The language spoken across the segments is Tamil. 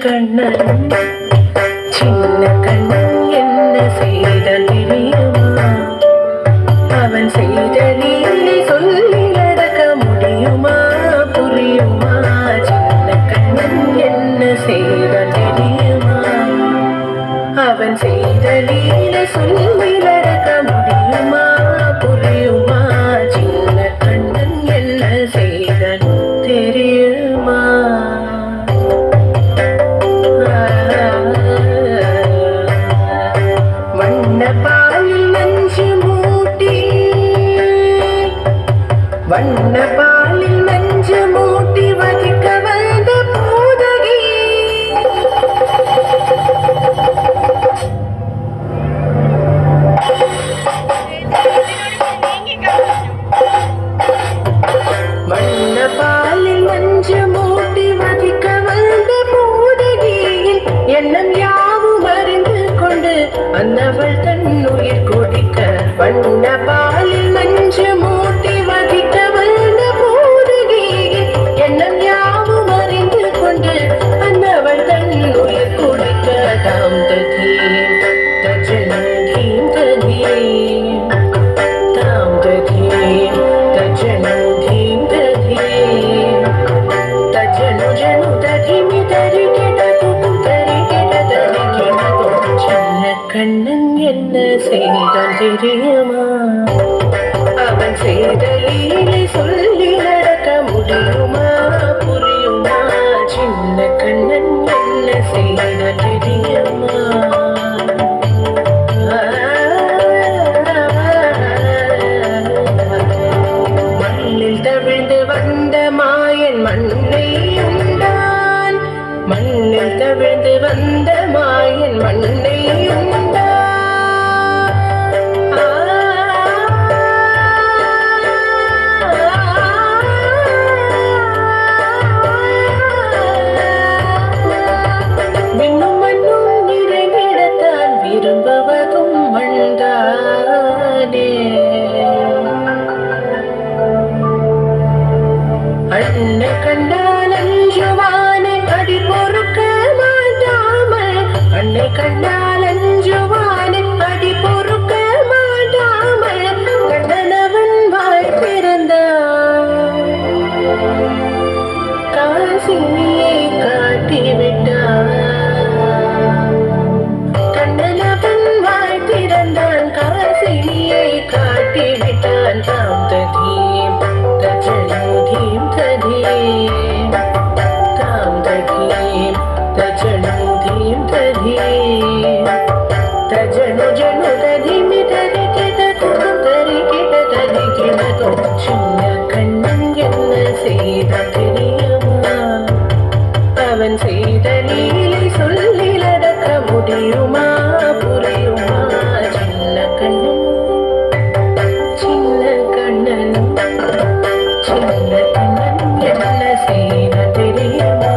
கண்ணன் சின்ன கண்ணன் என்ன செய்த தெரியுமா? அவன் செய்த நீலை சொல்லி நடக்க முடியுமா? புரியுமா? சின்ன கண்ணன் என்ன செய்த தெரியுமா? அவன் செய்த நீலை சொல்லி நடக்க முடியுமா? புரியுமா? சின்ன கண்ணன் என்ன செய்த தெரியுமா? வண்ணப்பாலில் நஞ்சு மூட்டி வண்ணப்பாலில் நஞ்சு மூட்டி வதிக்க வந்த பூதகி வண்ணப்பாலில் நஞ்சு மூட்டி வதிக்க வந்த பூதகியின் எண்ணம் யாவும் அறிந்து கொண்டு அன்னவள் தன்னுயிர் கொடிக்க வண்ணப்பாலில் நஞ்சு மூட்டி வதிக்க வந்த பூதகியின் எண்ணம் யாவும் அறிந்து கொண்டு அன்னவள் தன்னுயிர் கொடிக்க தாம் ததீம் தஜனதீம் ததீம் தாம் ததீம் தஜனதீம் ததீம் தஜனு ஜனு ததீமி தரிகிட துது தரிகிட தரிகிட துது சின்ன கண்ணன் என்ன செய்தான் தெரியுமா? அவன் செய்த லீலை சொல்லி நடக்க முடியுமா? புரியுமா? சின்ன கண்ணன் என்ன செய்தான் தெரியுமா? மண்ணில் தவிழ்ந்து வந்த மாயன் மண்ணை உண்டான். மண்ணில் தவிழ்ந்து வந்த மாயன் மண்ணை உண்டான். விண்ணும் மண்ணும் நிறைந்திடத்தான் விரும்புவதும் மண்தானே. அண்ணை கண்டால் அஞ்சுவானே அடி பொறுக்க மாட்டாமல். அன்னை கண்டால் அஞ்சுவானே அடி பொறுக்க மாட்டாமல். கண்ணனவன் வாய் திறந்தான். காசினியை காட்டிவிட்டான். கண்ணனவன் வாய் திறந்தான். காசினியை காட்டிவிட்டான். தாம் ததீம் தஜனதீம் ததீம் தாம் ததீம் தஜனதீம் ததீம் தஜனு ஜனு ததீமி தரிகிட துது தரிகிட தரிகிட துது சின்ன கண்ணன் என்ன செய்தான் தெரியுமா? அவன் செய்த லீலை சொல்லி நடக்க முடியுமா? புரியுமா? சின்ன கண்ணன் சின்ன கண்ணன் சின்ன கண்ணன் என்ன செய்தான் தெரியுமா?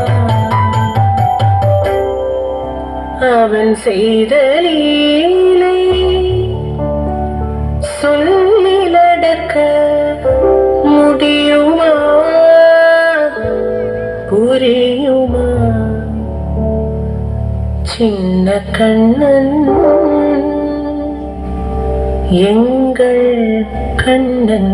அவன் செய்த லீலை சொல்லி நடக்க முடியுமா? புரியுமா? சின்ன கண்ணன் எங்கள் கண்ணன்.